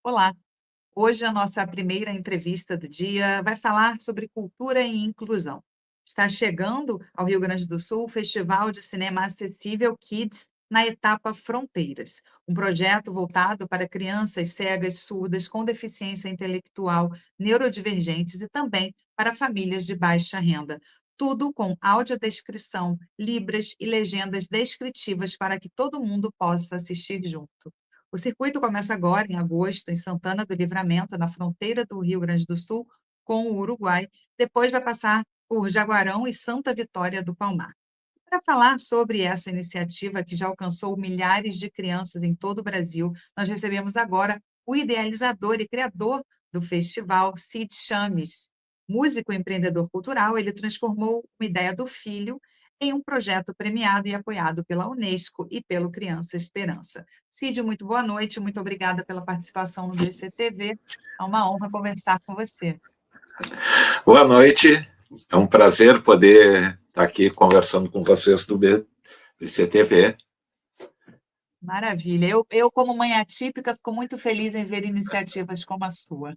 Olá! Hoje a nossa primeira entrevista do dia vai falar sobre cultura e inclusão. Está chegando ao Rio Grande do Sul o Festival de Cinema Acessível Kids na etapa Fronteiras, um projeto voltado para crianças cegas, surdas, com deficiência intelectual, neurodivergentes e também para famílias de baixa renda. Tudo com audiodescrição, libras e legendas descritivas para que todo mundo possa assistir junto. O circuito começa agora, em agosto, em Santana do Livramento, na fronteira do Rio Grande do Sul com o Uruguai. Depois vai passar por Jaguarão e Santa Vitória do Palmar. Para falar sobre essa iniciativa que já alcançou milhares de crianças em todo o Brasil, nós recebemos agora o idealizador e criador do festival, Cid Chames. Músico e empreendedor cultural, ele transformou uma ideia do filho em um projeto premiado e apoiado pela Unesco e pelo Criança Esperança. Cid, muito boa noite, muito obrigada pela participação no BCTV. É uma honra conversar com você. Boa noite, é um prazer poder estar aqui conversando com vocês do BCTV. Maravilha. Eu, como mãe atípica, fico muito feliz em ver iniciativas como a sua.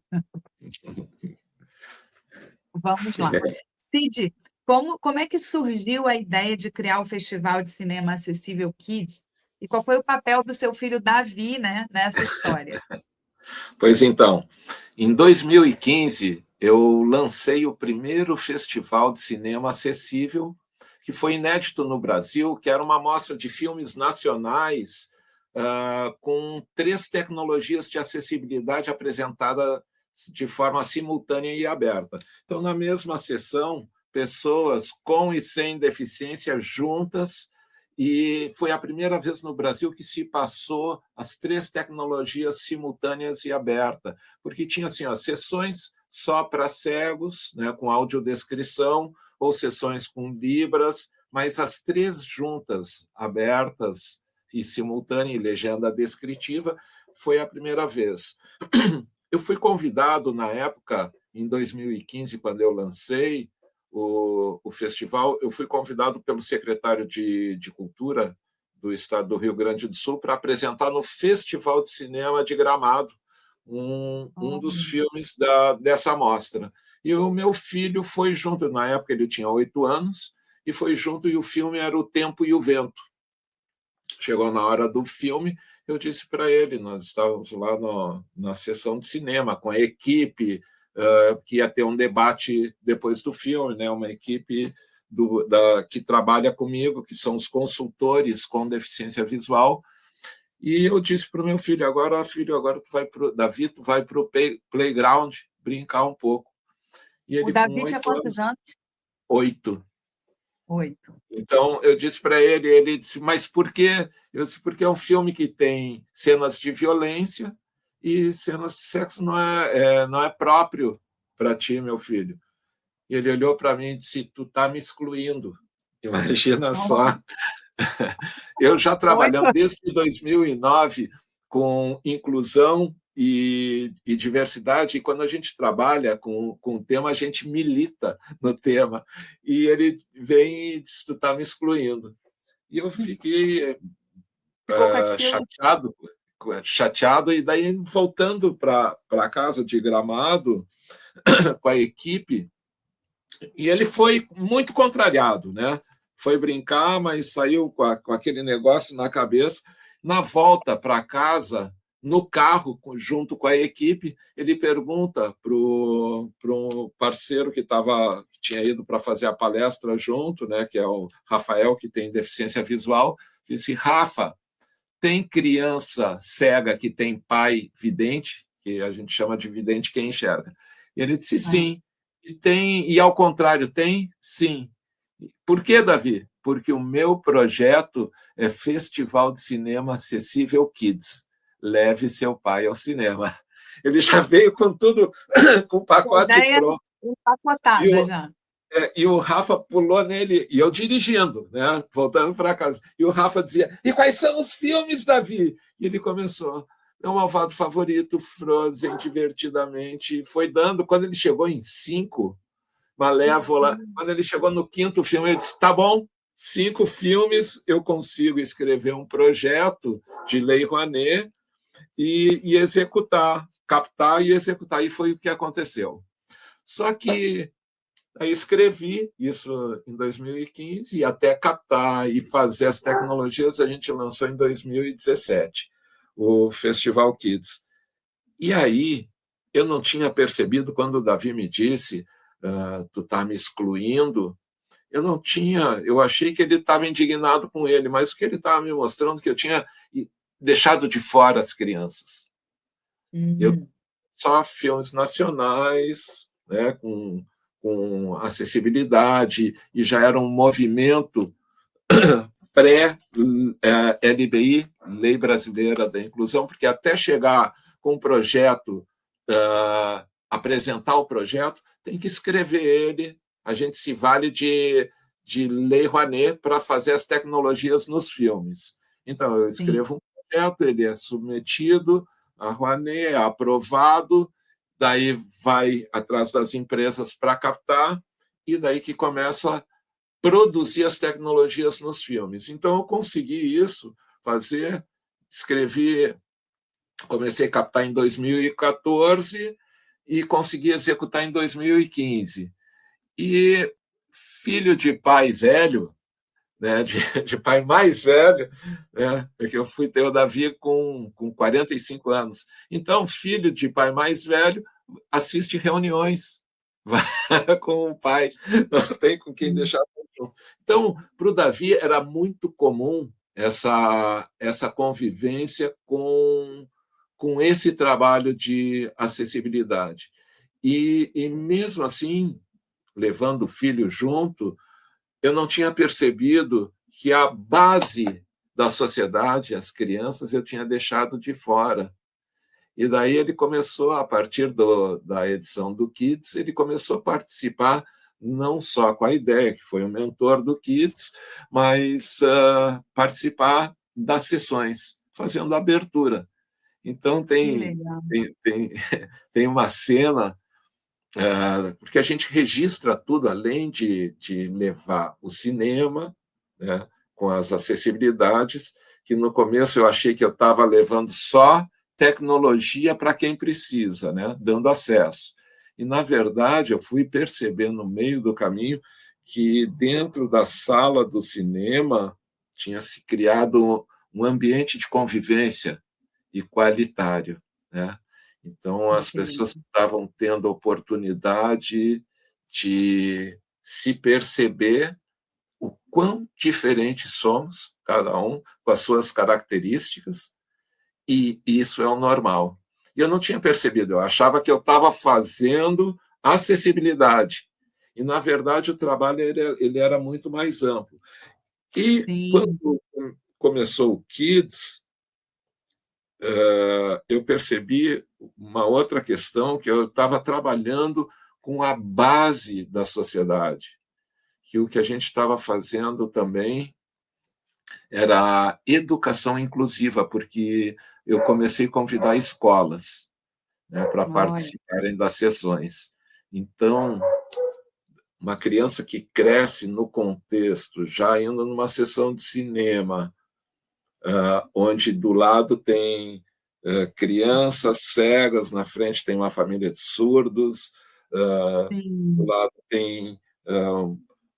Vamos lá. Cid, como é que surgiu a ideia de criar o Festival de Cinema Acessível Kids? E qual foi o papel do seu filho Davi, né, nessa história? Pois então, em 2015, eu lancei o primeiro festival de cinema acessível, que foi inédito no Brasil, que era uma mostra de filmes nacionais com 3 tecnologias de acessibilidade apresentadas de forma simultânea e aberta. Então, na mesma sessão, pessoas com e sem deficiência juntas, e foi a primeira vez no Brasil que se passou as 3 tecnologias simultâneas e aberta, porque tinha assim, sessões só para cegos, né, com audiodescrição, ou sessões com libras, mas as 3 juntas, abertas e simultânea e legenda descritiva, foi a primeira vez. Eu fui convidado na época, em 2015, quando eu lancei o festival, eu fui convidado pelo secretário de Cultura do estado do Rio Grande do Sul para apresentar no Festival de Cinema de Gramado um dos filmes dessa mostra. E o meu filho foi junto, na época ele tinha 8 anos, e foi junto, e o filme era O Tempo e o Vento. Chegou na hora do filme, eu disse para ele, nós estávamos lá na sessão de cinema com a equipe, que ia ter um debate depois do filme, né? Uma equipe que trabalha comigo, que são os consultores com deficiência visual, e eu disse para o meu filho, agora Davi, tu vai para o playground brincar um pouco. E ele, O Davi tinha quantos anos? 8. 8. Então, eu disse para ele disse, mas por quê? Eu disse, porque é um filme que tem cenas de violência e cenas de sexo não é próprio para ti, meu filho. E ele olhou para mim e disse, tu está me excluindo. Imagina só. Eu já trabalhando desde 2009 com inclusão e diversidade, e quando a gente trabalha com o tema, a gente milita no tema. E ele vem e diz, tu está me excluindo. E eu fiquei chateado, e daí voltando para casa de Gramado com a equipe, e ele foi muito contrariado, né? Foi brincar, mas saiu com aquele negócio na cabeça. Na volta para casa, no carro, junto com a equipe, ele pergunta para um parceiro que tinha ido para fazer a palestra junto, né, que é o Rafael, que tem deficiência visual, disse, Rafa, tem criança cega que tem pai vidente, que a gente chama de vidente quem enxerga? E ele disse, sim. E ao contrário, tem? Sim. Por que, Davi? Porque o meu projeto é Festival de Cinema Acessível Kids. Leve seu pai ao cinema. Ele já veio com tudo, com o pacote pronto. Empacotada já. E o Rafa pulou nele, e eu dirigindo, né, voltando para casa. E o Rafa dizia, e quais são os filmes, Davi? E ele começou, Meu Malvado Favorito, Frozen, Divertidamente, foi dando, quando ele chegou em 5, Malévola, quando ele chegou no 5º filme, eu disse, tá bom, 5 filmes, eu consigo escrever um projeto de Lei Rouanet e executar. captar e executar, e foi o que aconteceu. Só que aí escrevi isso em 2015 e até captar e fazer as tecnologias a gente lançou em 2017, o Festival Kids. E aí eu não tinha percebido quando o Davi me disse, tu está me excluindo, eu não tinha, eu achei que ele estava indignado com ele, mas o que ele estava me mostrando que eu tinha deixado de fora as crianças. Eu só filmes nacionais, né, com acessibilidade, e já era um movimento pré-LBI, Lei Brasileira da Inclusão, porque até chegar com um projeto, apresentar o projeto, tem que escrever ele, a gente se vale de Lei Rouanet para fazer as tecnologias nos filmes. Então, eu escrevo um projeto, ele é submetido a Rouanet, é aprovado, daí vai atrás das empresas para captar, e daí que começa a produzir as tecnologias nos filmes. Então, eu consegui isso, escrevi, comecei a captar em 2014 e consegui executar em 2015. E filho de pai velho, né, de pai mais velho, né, porque eu fui ter o Davi com 45 anos. Então, filho de pai mais velho assiste reuniões, vai com o pai, não tem com quem deixar junto. Então, para o Davi era muito comum essa convivência com esse trabalho de acessibilidade. E mesmo assim, levando o filho junto, eu não tinha percebido que a base da sociedade, as crianças, eu tinha deixado de fora. E daí ele começou, a partir da edição do Kids, ele começou a participar não só com a ideia, que foi o mentor do Kids, mas participar das sessões, fazendo a abertura. Então, tem uma cena, porque a gente registra tudo, além de levar o cinema, né, com as acessibilidades, que no começo eu achei que eu estava levando só tecnologia para quem precisa, né, dando acesso. E, na verdade, eu fui perceber no meio do caminho que dentro da sala do cinema tinha se criado um ambiente de convivência igualitário, né? Então, as pessoas estavam tendo a oportunidade de se perceber o quão diferentes somos, cada um com as suas características, e isso é o normal. E eu não tinha percebido, eu achava que eu estava fazendo acessibilidade, e, na verdade, o trabalho ele era muito mais amplo. E quando começou o Kids, eu percebi uma outra questão, que eu estava trabalhando com a base da sociedade, que o que a gente estava fazendo também era a educação inclusiva, porque eu comecei a convidar escolas, né, para participarem das sessões. Então, uma criança que cresce no contexto, já indo numa sessão de cinema, onde do lado tem crianças cegas, na frente tem uma família de surdos, do lado tem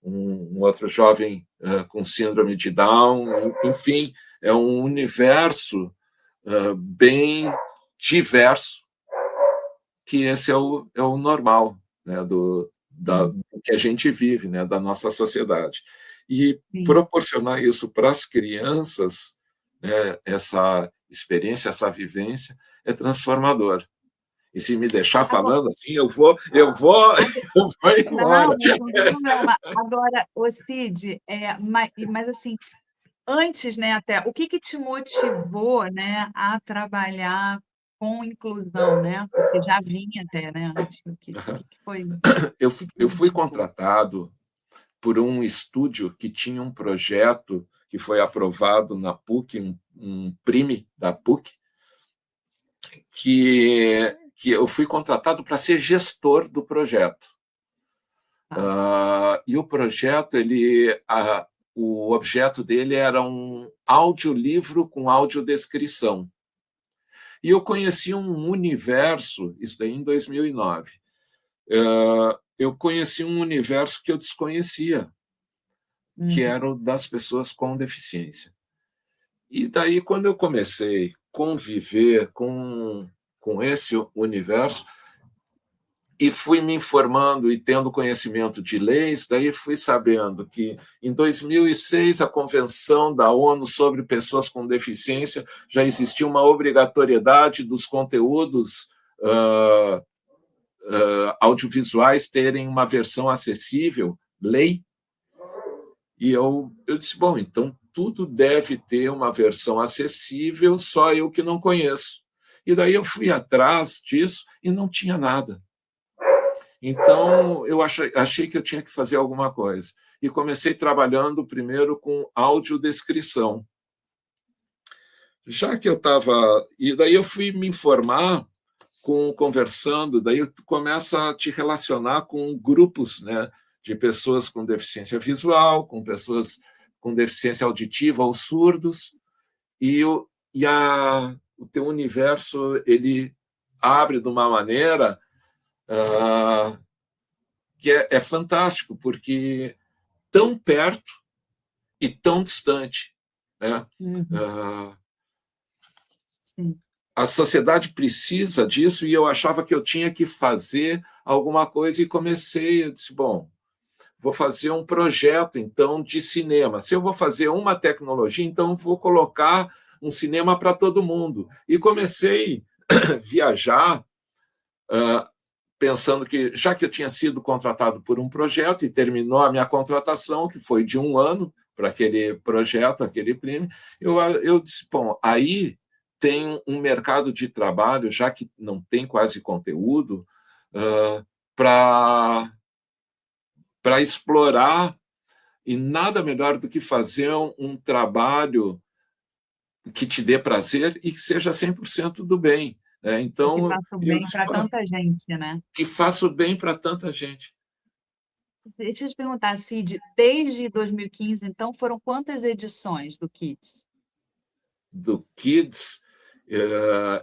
um outro jovem com síndrome de Down, enfim, é um universo bem diverso, que esse é o normal, né, do que a gente vive, né, da nossa sociedade. E proporcionar isso para as crianças, né, essa experiência, essa vivência, é transformador. E se me deixar falando assim, eu vou embora. Não, mas não tem problema. Agora, ô Cid, mas assim, antes, né, até, o que te motivou, né, a trabalhar com inclusão, né? Porque já vinha até, né, antes do Kids. O que foi? Eu fui contratado por um estúdio que tinha um projeto que foi aprovado na PUC, um PRIME da PUC, que eu fui contratado para ser gestor do projeto. E o projeto, o objeto dele era um audiolivro com audiodescrição. E eu conheci um universo, isso daí em 2009, eu conheci um universo que eu desconhecia, que era o das pessoas com deficiência. E daí, quando eu comecei a conviver com esse universo, e fui me informando e tendo conhecimento de leis, daí fui sabendo que, em 2006, a Convenção da ONU sobre Pessoas com Deficiência já existia uma obrigatoriedade dos conteúdos audiovisuais terem uma versão acessível, lei, e eu disse, bom, então tudo deve ter uma versão acessível, só eu que não conheço. E daí eu fui atrás disso e não tinha nada. Então, eu achei que eu tinha que fazer alguma coisa. E comecei trabalhando primeiro com audiodescrição. Já que eu estava... E daí eu fui me informar, conversando, daí tu começa a te relacionar com grupos, né, de pessoas com deficiência visual, com pessoas com deficiência auditiva ou surdos, e o teu universo ele abre de uma maneira... que é fantástico, porque tão perto e tão distante. Né? Sim. A sociedade precisa disso e eu achava que eu tinha que fazer alguma coisa e comecei, eu disse, bom, vou fazer um projeto, então, de cinema. Se eu vou fazer uma tecnologia, então vou colocar um cinema para todo mundo. E comecei a viajar, pensando que, já que eu tinha sido contratado por um projeto e terminou a minha contratação, que foi de 1 ano, para aquele projeto, aquele prêmio, eu disse, bom, aí tem um mercado de trabalho, já que não tem quase conteúdo, para explorar, e nada melhor do que fazer um trabalho que te dê prazer e que seja 100% do bem. Então, que faça o bem para tanta gente, né? Que faça o bem para tanta gente. Deixa eu te perguntar, Cid, desde 2015, então, foram quantas edições do Kids? Do Kids,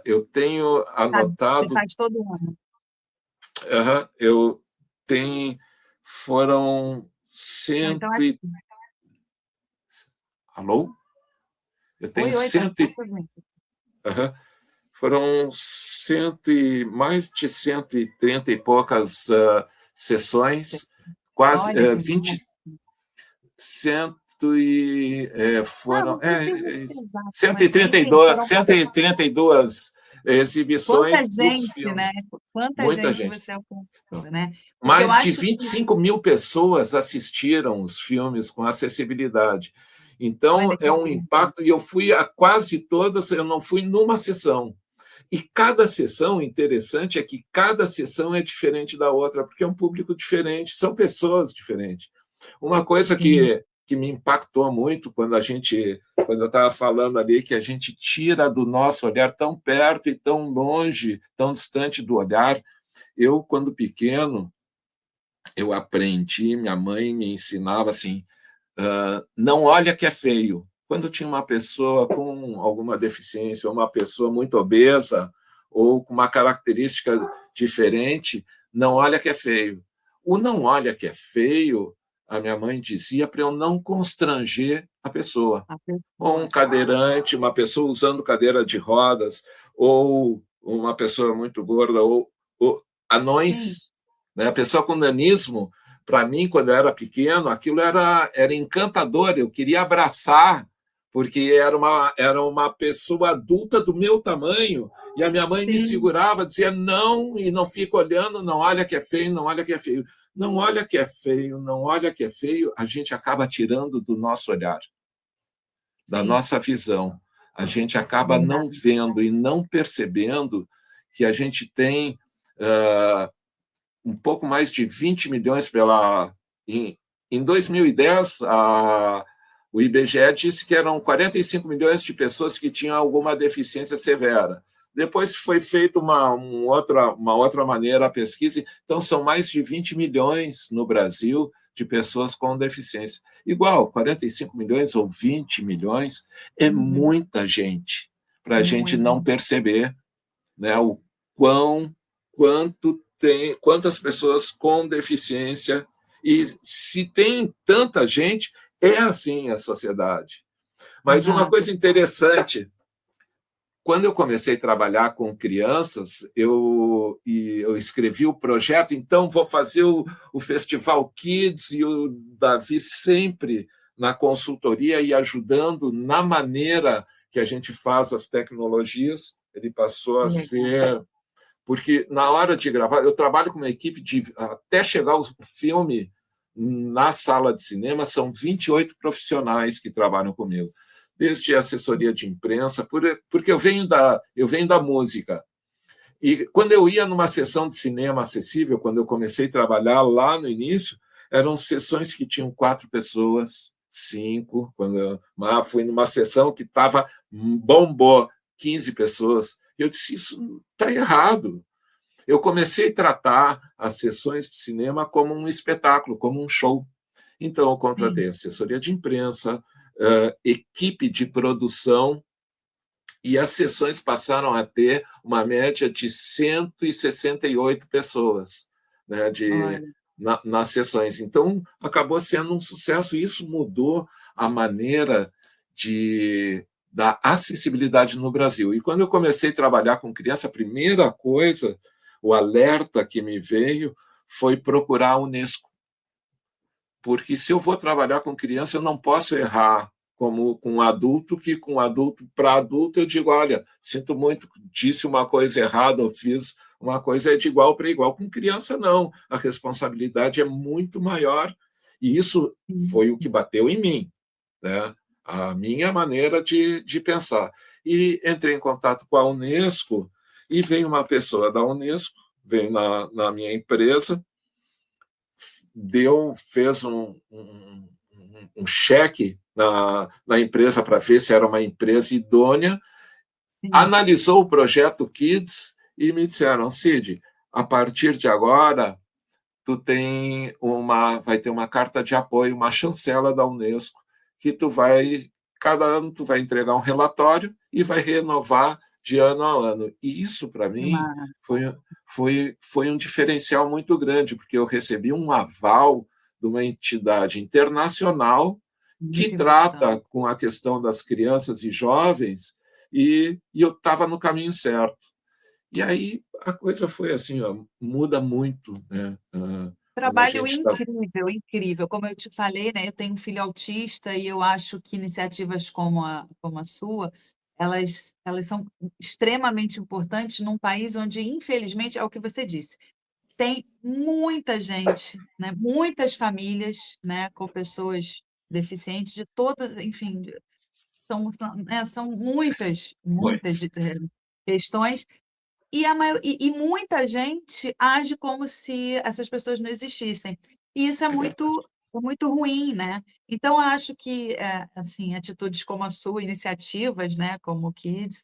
eu tenho anotado... Você faz todo ano. Eu tenho... Foram Então, Alô? Eu tenho foram mais de 130 e poucas sessões, quase 20... foram 132 exibições. Quanta gente, né? Quanta gente você alcançou, né? Mais de 25 mil pessoas assistiram os filmes com acessibilidade. Então, é um impacto, e eu fui a quase todas, eu não fui numa sessão. E cada sessão, interessante, é que cada sessão é diferente da outra, porque é um público diferente, são pessoas diferentes. Uma coisa que me impactou muito quando eu estava falando ali, que a gente tira do nosso olhar tão perto e tão longe, tão distante do olhar. Eu, quando pequeno, eu aprendi, minha mãe me ensinava assim, não olha que é feio. Quando tinha uma pessoa com alguma deficiência, uma pessoa muito obesa, ou com uma característica diferente, não olha que é feio. O não olha que é feio, a minha mãe dizia para eu não constranger a pessoa. Ou um cadeirante, uma pessoa usando cadeira de rodas, ou uma pessoa muito gorda, ou anões, né? A pessoa com nanismo, para mim, quando eu era pequeno, aquilo era encantador, eu queria abraçar, porque era uma pessoa adulta do meu tamanho, e a minha mãe me segurava, dizia não, e não fica olhando, não olha que é feio, não olha que é feio. Não olha que é feio, não olha que é feio, a gente acaba tirando do nosso olhar, da nossa visão. A gente acaba não vendo e não percebendo que a gente tem um pouco mais de 20 milhões Em 2010, o IBGE disse que eram 45 milhões de pessoas que tinham alguma deficiência severa. Depois foi feita uma outra maneira a pesquisa, então são mais de 20 milhões no Brasil de pessoas com deficiência. Igual, 45 milhões ou 20 milhões é muita gente para a gente não perceber. né, quantas pessoas com deficiência, e se tem tanta gente, é assim a sociedade. Mas uma Exato. coisa interessante, quando eu comecei a trabalhar com crianças, eu escrevi o projeto, então vou fazer o Festival Kids, e o Davi sempre na consultoria e ajudando na maneira que a gente faz as tecnologias. Ele passou a ser... Porque na hora de gravar, eu trabalho com uma equipe até chegar o filme na sala de cinema, são 28 profissionais que trabalham comigo, desde assessoria de imprensa, porque eu venho da música. E quando eu ia numa sessão de cinema acessível, quando eu comecei a trabalhar lá no início, eram sessões que tinham 4 pessoas, 5. Quando eu fui numa sessão que bombou 15 pessoas, eu disse, isso está errado. Eu comecei a tratar as sessões de cinema como um espetáculo, como um show. Então, eu contratei assessoria de imprensa, equipe de produção, e as sessões passaram a ter uma média de 168 pessoas, né, nas sessões. Então, acabou sendo um sucesso, e isso mudou a maneira da acessibilidade no Brasil. E quando eu comecei a trabalhar com criança, a primeira coisa, o alerta que me veio foi procurar a Unesco. Porque se eu vou trabalhar com criança, eu não posso errar como com adulto, que com adulto para adulto eu digo, olha, sinto muito, disse uma coisa errada, ou fiz uma coisa de igual para igual. Com criança, não. A responsabilidade é muito maior, e isso foi o que bateu em mim, né? A minha maneira de pensar. E entrei em contato com a Unesco, e veio uma pessoa da Unesco, veio na minha empresa, fez um cheque na empresa para ver se era uma empresa idônea, analisou o projeto Kids e me disseram, Cid, a partir de agora, vai ter uma carta de apoio, uma chancela da Unesco, que cada ano tu vai entregar um relatório e vai renovar de ano a ano. E isso, para mim, foi um diferencial muito grande, porque eu recebi um aval de uma entidade internacional que trata com a questão das crianças e jovens, e eu estava no caminho certo. E aí a coisa foi assim, muda muito, né? Trabalho incrível, incrível. Como eu te falei, né, eu tenho um filho autista, e eu acho que iniciativas como a sua, elas são extremamente importantes num país onde, infelizmente, é o que você disse, tem muita gente, né, muitas famílias, né, com pessoas deficientes de todas, enfim, são muitas questões, e muita gente age como se essas pessoas não existissem. E isso é muito ruim, né? Então, eu acho que assim, atitudes como a sua, iniciativas, né, como o Kids,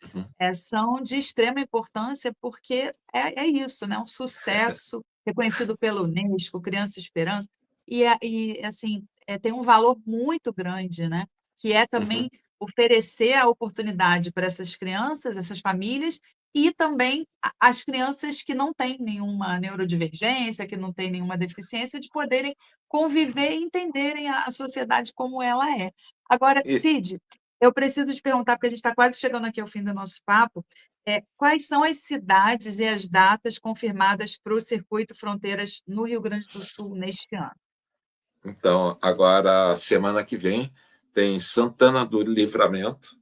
são de extrema importância, porque é isso, né? Um sucesso reconhecido pela Unesco, Criança Esperança, assim, tem um valor muito grande, né? Que é também oferecer a oportunidade para essas crianças, essas famílias, e também as crianças que não têm nenhuma neurodivergência, que não têm nenhuma deficiência, de poderem conviver e entenderem a sociedade como ela é. Agora, Cid, eu preciso te perguntar, porque a gente está quase chegando aqui ao fim do nosso papo, quais são as cidades e as datas confirmadas para o Circuito Fronteiras no Rio Grande do Sul neste ano? Então, agora, semana que vem, tem Santana do Livramento,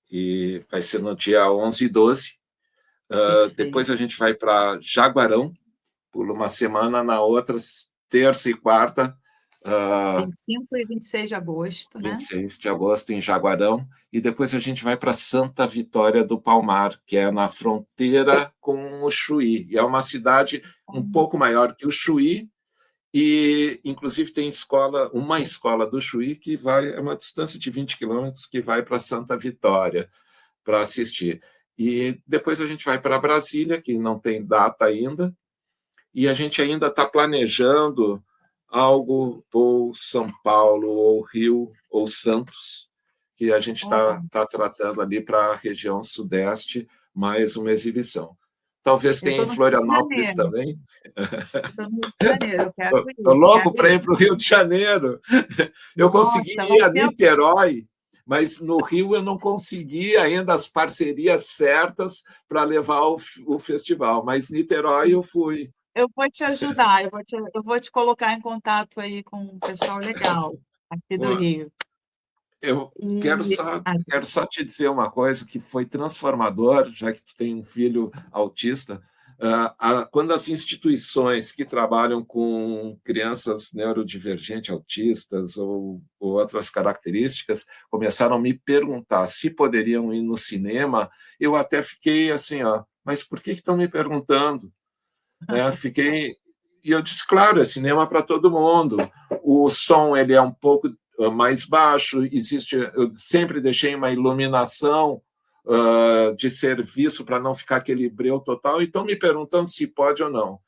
e vai ser no dia 11 e 12. Depois a gente vai para Jaguarão, por uma semana, na outra, terça e quarta. 25 e 26 de agosto, né? 26 de agosto, em Jaguarão. E depois a gente vai para Santa Vitória do Palmar, que é na fronteira com o Chuí. E é uma cidade um pouco maior que o Chuí, e, inclusive, tem uma escola do Chuí que é uma distância de 20 quilômetros, que vai para Santa Vitória para assistir. E depois a gente vai para Brasília, que não tem data ainda, e a gente ainda está planejando algo, ou São Paulo, ou Rio, ou Santos, que a gente está tratando ali para a região sudeste, mais uma exibição. Talvez Eu tenha estou em no Rio de Florianópolis Janeiro. também. Eu estou no Rio de Janeiro. Eu quero Estou ir. louco Quero para ir ir. para o Rio de Janeiro. Eu consegui Nossa, vai ir a ser. Niterói, mas no Rio eu não consegui ainda as parcerias certas para levar o festival. Mas Niterói eu fui. Eu vou te ajudar. Eu vou te colocar em contato aí com um pessoal legal aqui do Rio. Eu quero E só, quero só te dizer uma coisa que foi transformador, já que tu tem um filho autista. Quando as instituições que trabalham com crianças neurodivergentes, autistas ou outras características começaram a me perguntar se poderiam ir no cinema, eu até fiquei assim, mas por que estão me perguntando? Né? E eu disse, claro, é cinema para todo mundo. O som ele é um pouco mais baixo, eu sempre deixei uma iluminação de serviço para não ficar aquele breu total, e estão me perguntando se pode ou não.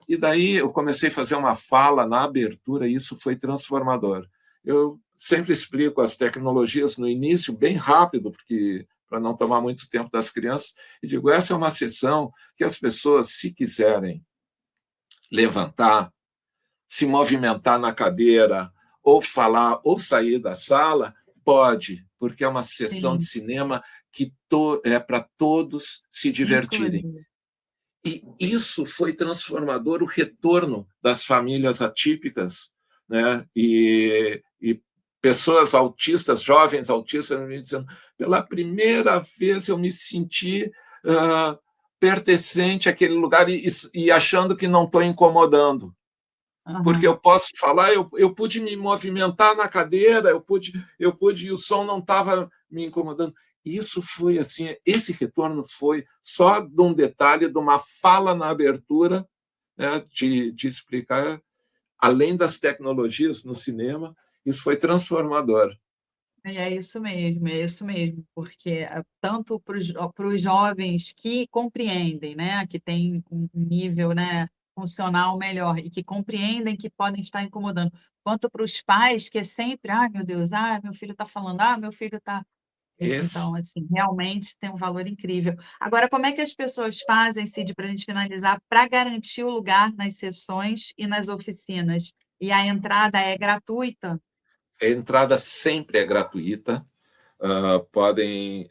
E daí eu comecei a fazer uma fala na abertura, e isso foi transformador. Eu sempre explico as tecnologias no início, bem rápido, porque para não tomar muito tempo das crianças, e digo, essa é uma sessão que as pessoas, se quiserem levantar, se movimentar na cadeira, ou falar, ou sair da sala, pode, porque é uma sessão de sim, cinema que é para todos se divertirem. inclusive. E isso foi transformador, o retorno das famílias atípicas, né? E pessoas autistas, jovens autistas, me dizendo, pela primeira vez eu me senti pertencente àquele lugar e achando que não estou incomodando. Porque eu posso falar, eu pude me movimentar na cadeira, eu pude e o som não estava me incomodando. Isso foi assim, esse retorno foi só de um detalhe, de uma fala na abertura, né, de explicar, além das tecnologias no cinema, isso foi transformador. É isso mesmo, porque tanto para os jovens que compreendem, né, que têm um nível, né, funcional melhor e que compreendem que podem estar incomodando, quanto para os pais que é sempre, ah, meu Deus, ah, meu filho está falando, ah, meu filho está. Esse Então, assim, realmente tem um valor incrível. Agora, como é que as pessoas fazem, Cid, para a gente finalizar, para garantir o lugar nas sessões e nas oficinas? E a entrada é gratuita? A entrada sempre é gratuita. Podem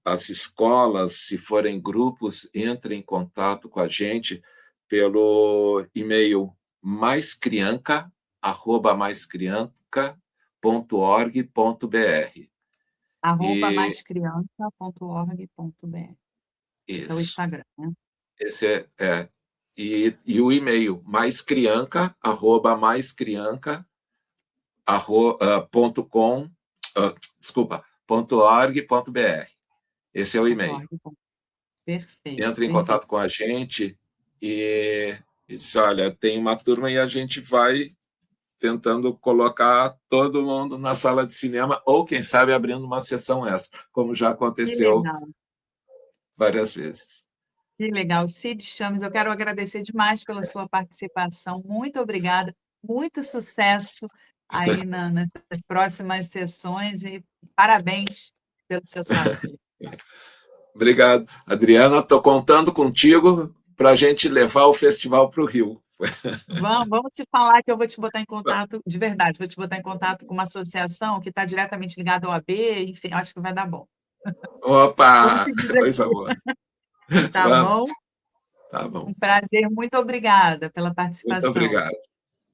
as escolas, se forem grupos, entrem em contato com a gente pelo e-mail maiscrianca@maiscrianca.org.br. E @maiscriança.org.br. Esse é o isso, Instagram, né? esse é e o e-mail maiscrianca@maiscrianca.com, desculpa, .org.br. Esse é o e-mail. Perfeito, Entra em perfeito. contato com a gente e diz, olha, tem uma turma e a gente vai tentando colocar todo mundo na sala de cinema ou, quem sabe, abrindo uma sessão extra, como já Que aconteceu legal, várias vezes. que legal. Cid Chames, eu quero agradecer demais pela sua participação. Muito obrigada, muito sucesso aí nas próximas sessões e parabéns pelo seu trabalho. Obrigado. Adriana, estou contando contigo para a gente levar o festival para o Rio. Vamos te falar que eu vou te botar em contato, de verdade, vou te botar em contato com uma associação que está diretamente ligada ao AB, enfim, acho que vai dar bom. Como Opa, se diz coisa aqui, boa. tá Vamos, bom? tá bom. Um prazer, muito obrigada pela Muito participação. obrigado.